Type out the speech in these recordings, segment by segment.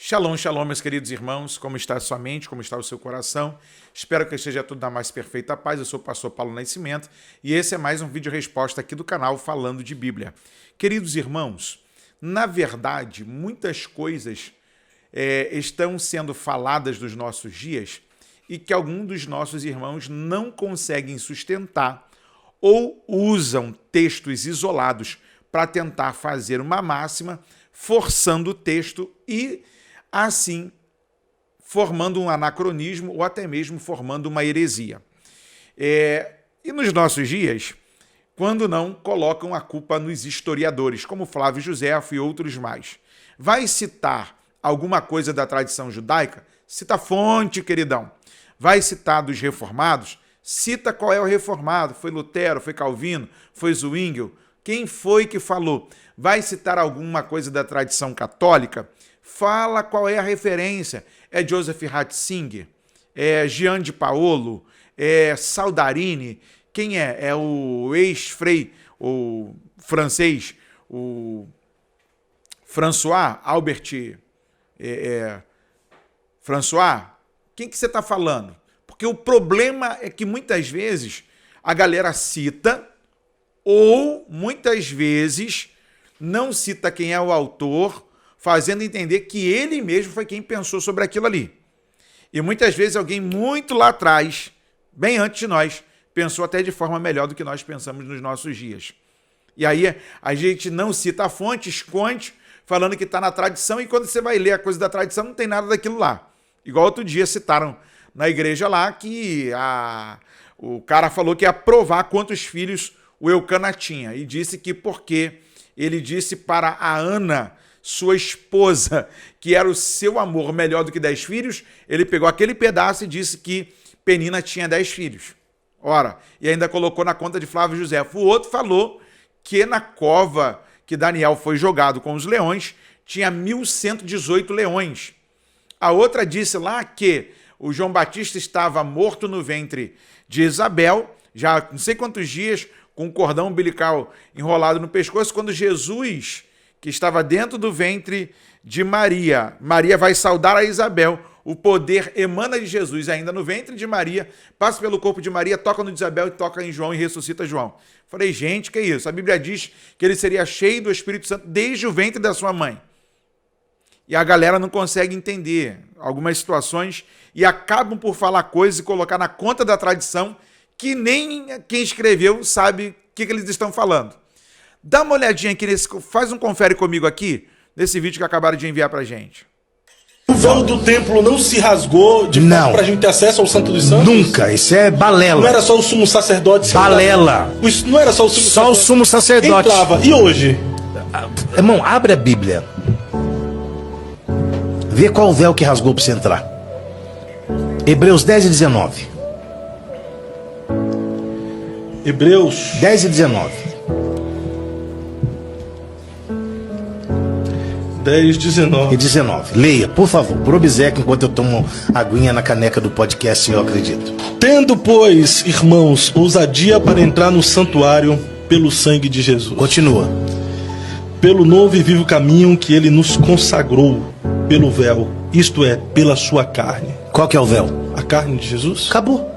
Shalom, shalom, meus queridos irmãos, como está a sua mente, como está o seu coração? Espero que esteja tudo na mais perfeita paz. Eu sou o pastor Paulo Nascimento e esse é mais um vídeo resposta aqui do canal falando de Bíblia. Queridos irmãos, na verdade, muitas coisas estão sendo faladas nos nossos dias e que alguns dos nossos irmãos não conseguem sustentar ou usam textos isolados para tentar fazer uma máxima, forçando o texto e assim formando um anacronismo ou até mesmo formando uma heresia. E nos nossos dias, quando não colocam a culpa nos historiadores, como Flávio Josefo e outros mais. Vai citar alguma coisa da tradição judaica? Cita a fonte, queridão. Vai citar dos reformados? Cita qual é o reformado. Foi Lutero, foi Calvino, foi Zwingli? Quem foi que falou? Vai citar alguma coisa da tradição católica? Fala qual é a referência. É Joseph Ratzinger? É Jean de Paolo? É Saldarini? Quem é? É o ex-frei, o francês, o François, Albert François? Quem que você está falando? Porque o problema é que muitas vezes a galera cita ou muitas vezes não cita quem é o autor, fazendo entender que ele mesmo foi quem pensou sobre aquilo ali. E muitas vezes alguém muito lá atrás, bem antes de nós, pensou até de forma melhor do que nós pensamos nos nossos dias. E aí a gente não cita a fonte, esconde, falando que está na tradição, e quando você vai ler a coisa da tradição, não tem nada daquilo lá. Igual outro dia citaram na igreja lá que o cara falou que ia provar quantos filhos o Eucana tinha, e disse que porque ele disse para a Ana, sua esposa, que era o seu amor melhor do que 10 filhos, ele pegou aquele pedaço e disse que Penina tinha 10 filhos. Ora, e ainda colocou na conta de Flávio Josefo. O outro falou que na cova que Daniel foi jogado com os leões, tinha 1.118 leões. A outra disse lá que o João Batista estava morto no ventre de Isabel, já não sei quantos dias, com um cordão umbilical enrolado no pescoço, quando Jesus, que estava dentro do ventre de Maria, Maria vai saudar a Isabel, o poder emana de Jesus ainda no ventre de Maria, passa pelo corpo de Maria, toca no de Isabel e toca em João e ressuscita João. Falei, gente, que isso? A Bíblia diz que ele seria cheio do Espírito Santo desde o ventre da sua mãe. E a galera não consegue entender algumas situações e acabam por falar coisas e colocar na conta da tradição que nem quem escreveu sabe o que eles estão falando. Dá uma olhadinha aqui, faz um confere comigo aqui, nesse vídeo que acabaram de enviar pra gente. O véu do templo não se rasgou de fato pra gente ter acesso ao Santo dos Santos? Nunca, isso é balela. Não era só o sumo sacerdote? Balela. Isso não era só o sumo Só o sumo sacerdote. Entrava. E hoje? Irmão, abre a Bíblia. Vê qual o véu que rasgou pra você entrar. Hebreus 10 e 19. Hebreus 10 e 19. 10, 19. E 19. Leia, por favor, por obséquio, enquanto eu tomo aguinha na caneca do podcast, eu acredito. Tendo, pois, irmãos, ousadia para entrar no santuário pelo sangue de Jesus. Continua. Pelo novo e vivo caminho que ele nos consagrou pelo véu, isto é, pela sua carne. Qual que é o véu? A carne de Jesus? Acabou.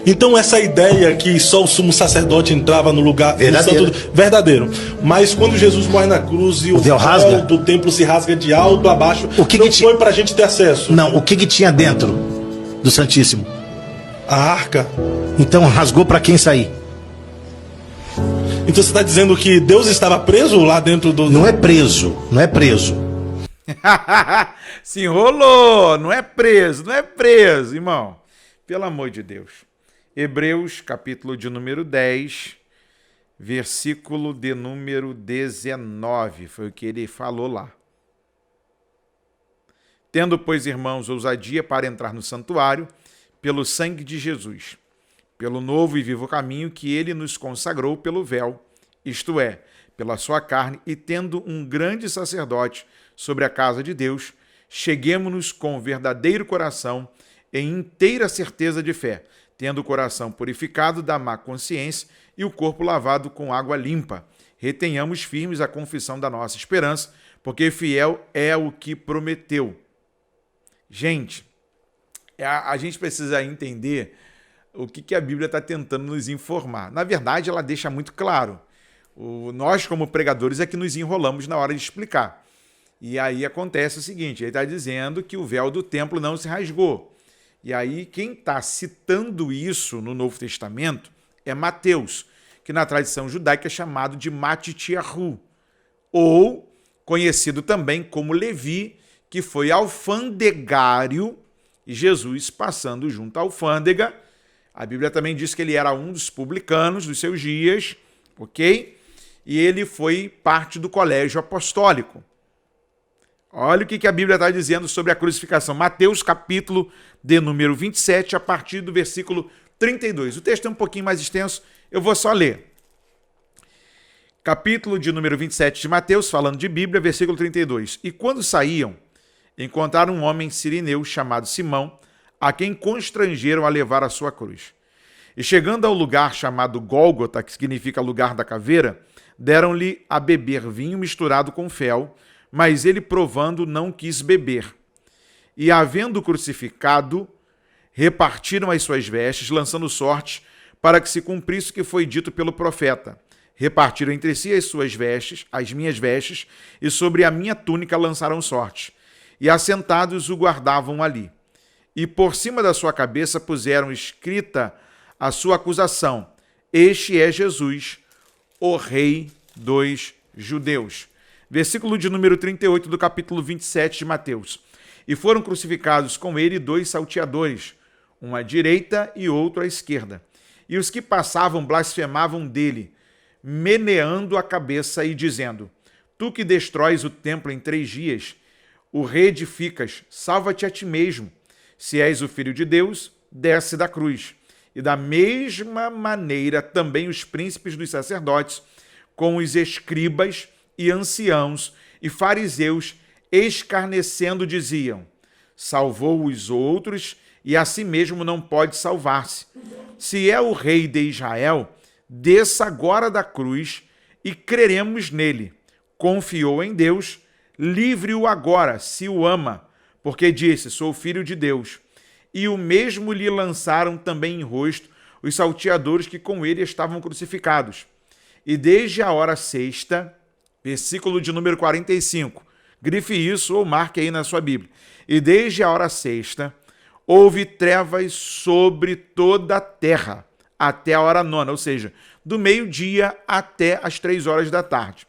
Então essa ideia que só o sumo sacerdote entrava no lugar verdadeiro. Verdadeiro. Mas quando Jesus morre na cruz e o véu do templo se rasga de alto a baixo, não foi pra gente ter acesso. Não, o que tinha dentro do Santíssimo? A arca. Então rasgou pra quem sair? Então você está dizendo que Deus estava preso lá dentro do... Não é preso, não é preso. Se enrolou, não é preso, irmão. Pelo amor de Deus. Hebreus, capítulo de número 10, versículo de número 19, foi o que ele falou lá. Tendo, pois, irmãos, ousadia para entrar no santuário, pelo sangue de Jesus, pelo novo e vivo caminho que ele nos consagrou pelo véu, isto é, pela sua carne, e tendo um grande sacerdote sobre a casa de Deus, cheguemo-nos com verdadeiro coração e inteira certeza de fé, tendo o coração purificado da má consciência e o corpo lavado com água limpa. Retenhamos firmes a confissão da nossa esperança, porque fiel é o que prometeu. Gente, a gente precisa entender o que a Bíblia está tentando nos informar. Na verdade, ela deixa muito claro. Nós, como pregadores, é que nos enrolamos na hora de explicar. E aí acontece o seguinte, ele está dizendo que o véu do templo não se rasgou. E aí quem está citando isso no Novo Testamento é Mateus, que na tradição judaica é chamado de Matitiahu, ou conhecido também como Levi, que foi alfandegário, e Jesus passando junto à alfândega. A Bíblia também diz que ele era um dos publicanos dos seus dias, ok? E ele foi parte do colégio apostólico. Olha o que a Bíblia está dizendo sobre a crucificação. Mateus, capítulo de número 27, a partir do versículo 32. O texto é um pouquinho mais extenso, eu vou só ler. Capítulo de número 27 de Mateus, falando de Bíblia, versículo 32. E quando saíam, encontraram um homem sirineu chamado Simão, a quem constrangeram a levar a sua cruz. E chegando ao lugar chamado Gólgota, que significa lugar da caveira, deram-lhe a beber vinho misturado com fel, mas ele, provando, não quis beber. E, havendo crucificado, repartiram as suas vestes, lançando sorte, para que se cumprisse o que foi dito pelo profeta. Repartiram entre si as suas vestes, as minhas vestes, e sobre a minha túnica lançaram sorte. E assentados o guardavam ali. E por cima da sua cabeça puseram escrita a sua acusação: Este é Jesus, o Rei dos Judeus. Versículo de número 38 do capítulo 27 de Mateus. E foram crucificados com ele 2 salteadores, um à direita e outro à esquerda. E os que passavam blasfemavam dele, meneando a cabeça e dizendo: Tu que destróis o templo em 3 dias, o reedificas, salva-te a ti mesmo. Se és o Filho de Deus, desce da cruz. E da mesma maneira também os príncipes dos sacerdotes, com os escribas e anciãos e fariseus, escarnecendo, diziam: Salvou os outros e a si mesmo não pode salvar-se. Se é o rei de Israel, desça agora da cruz e creremos nele. Confiou em Deus, livre-o agora, se o ama, porque disse: Sou filho de Deus. E o mesmo lhe lançaram também em rosto os salteadores que com ele estavam crucificados. E desde a hora sexta, versículo de número 45, grife isso ou marque aí na sua Bíblia. E desde a hora sexta, houve trevas sobre toda a terra, até a hora 9ª, ou seja, do meio-dia até as 3 horas da tarde.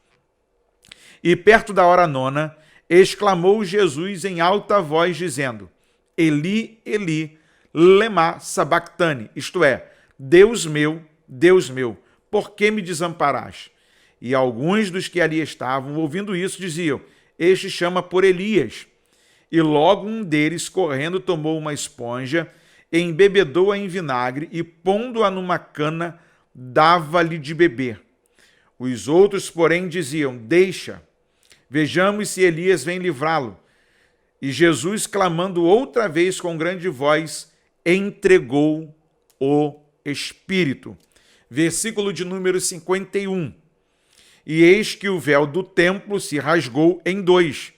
E perto da hora 9ª, exclamou Jesus em alta voz, dizendo: Eli, Eli, lema sabactani, isto é, Deus meu, por que me desamparaste? E alguns dos que ali estavam, ouvindo isso, diziam: Este chama por Elias. E logo um deles, correndo, tomou uma esponja, embebedou-a em vinagre e, pondo-a numa cana, dava-lhe de beber. Os outros, porém, diziam: Deixa, vejamos se Elias vem livrá-lo. E Jesus, clamando outra vez com grande voz, entregou o Espírito. Versículo de número 51. E eis que o véu do templo se rasgou em 2,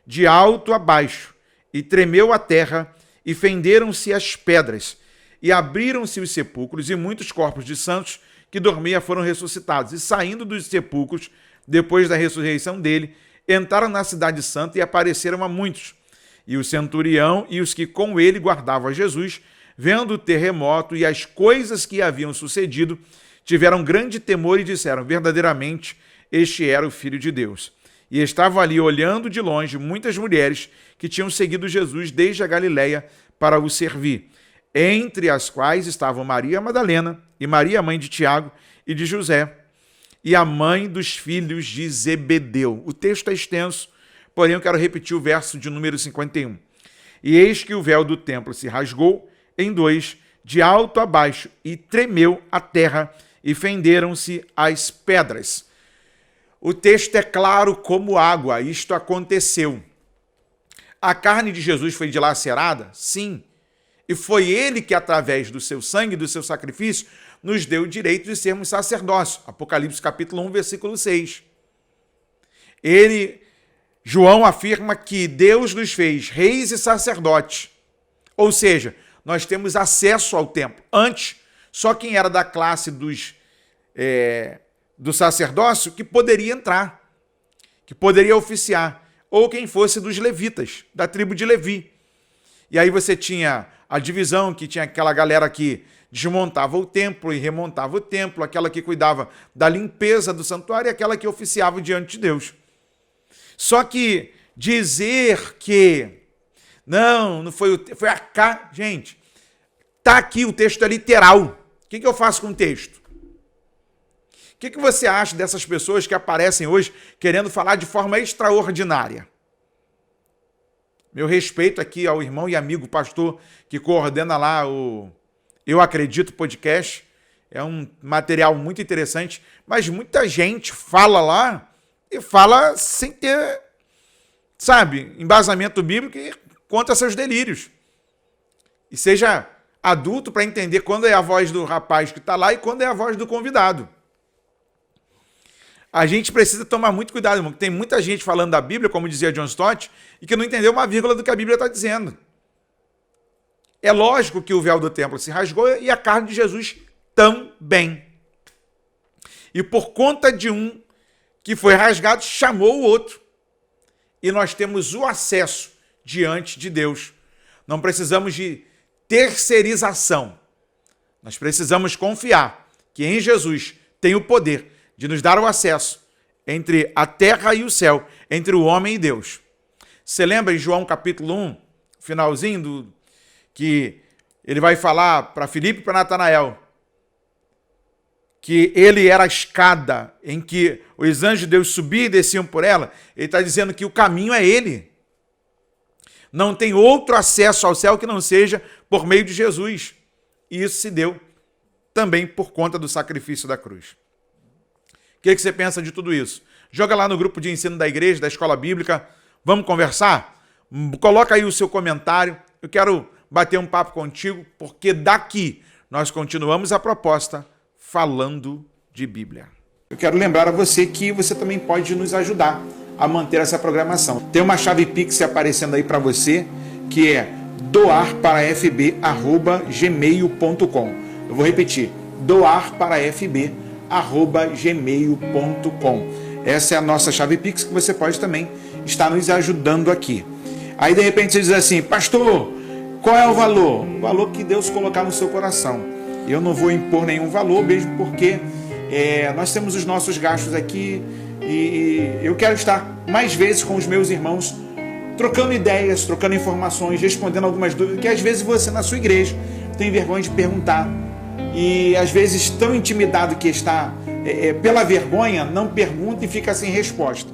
de alto a baixo, e tremeu a terra, e fenderam-se as pedras, e abriram-se os sepulcros, e muitos corpos de santos que dormiam foram ressuscitados. E saindo dos sepulcros, depois da ressurreição dele, entraram na cidade santa e apareceram a muitos. E o centurião e os que com ele guardavam a Jesus, vendo o terremoto e as coisas que haviam sucedido, tiveram grande temor e disseram: verdadeiramente, este era o Filho de Deus. E estavam ali olhando de longe muitas mulheres que tinham seguido Jesus desde a Galileia para o servir, entre as quais estavam Maria Madalena e Maria, mãe de Tiago e de José, e a mãe dos filhos de Zebedeu. O texto é extenso, porém eu quero repetir o verso de número 51. E eis que o véu do templo se rasgou em 2, de alto a baixo, e tremeu a terra, e fenderam-se as pedras. O texto é claro como água, isto aconteceu. A carne de Jesus foi dilacerada? Sim. E foi ele que, através do seu sangue, do seu sacrifício, nos deu o direito de sermos sacerdócio. Apocalipse capítulo 1, versículo 6. João afirma que Deus nos fez reis e sacerdotes. Ou seja, nós temos acesso ao templo. Antes, só quem era da classe do sacerdócio que poderia entrar, que poderia oficiar, ou quem fosse dos levitas, da tribo de Levi. E aí você tinha a divisão, que tinha aquela galera que desmontava o templo e remontava o templo, aquela que cuidava da limpeza do santuário e aquela que oficiava diante de Deus. Só que dizer que não foi a cá, gente, tá aqui, o texto é literal. O que eu faço com o texto? O que você acha dessas pessoas que aparecem hoje querendo falar de forma extraordinária? Meu respeito aqui ao irmão e amigo pastor que coordena lá o Eu Acredito podcast. É um material muito interessante, mas muita gente fala lá e fala sem ter, embasamento bíblico e conta seus delírios. E seja adulto para entender quando é a voz do rapaz que está lá e quando é a voz do convidado. A gente precisa tomar muito cuidado, irmão, porque tem muita gente falando da Bíblia, como dizia John Stott, e que não entendeu uma vírgula do que a Bíblia está dizendo. É lógico que o véu do templo se rasgou e a carne de Jesus também. E por conta de um que foi rasgado, chamou o outro. E nós temos o acesso diante de Deus. Não precisamos de terceirização. Nós precisamos confiar que em Jesus tem o poder de nos dar o acesso entre a terra e o céu, entre o homem e Deus. Você lembra em João capítulo 1, finalzinho, que ele vai falar para Filipe e para Natanael, que ele era a escada em que os anjos de Deus subiam e desciam por ela. Ele está dizendo que o caminho é ele. Não tem outro acesso ao céu que não seja por meio de Jesus. E isso se deu também por conta do sacrifício da cruz. O que você pensa de tudo isso? Joga lá no grupo de ensino da igreja, da escola bíblica. Vamos conversar? Coloca aí o seu comentário. Eu quero bater um papo contigo, porque daqui nós continuamos a proposta falando de Bíblia. Eu quero lembrar a você que você também pode nos ajudar a manter essa programação. Tem uma chave Pix aparecendo aí para você, que é doarparafb@gmail.com. Eu vou repetir, doarparafb@gmail.com. Essa é a nossa chave Pix, que você pode também estar nos ajudando aqui. Aí de repente você diz assim, pastor, qual é o valor? O valor que Deus colocar no seu coração. Eu não vou impor nenhum valor, mesmo porque nós temos os nossos gastos aqui e eu quero estar mais vezes com os meus irmãos, trocando ideias, trocando informações, respondendo algumas dúvidas que às vezes você na sua igreja tem vergonha de perguntar. E às vezes tão intimidado que está pela vergonha, não pergunta e fica sem resposta.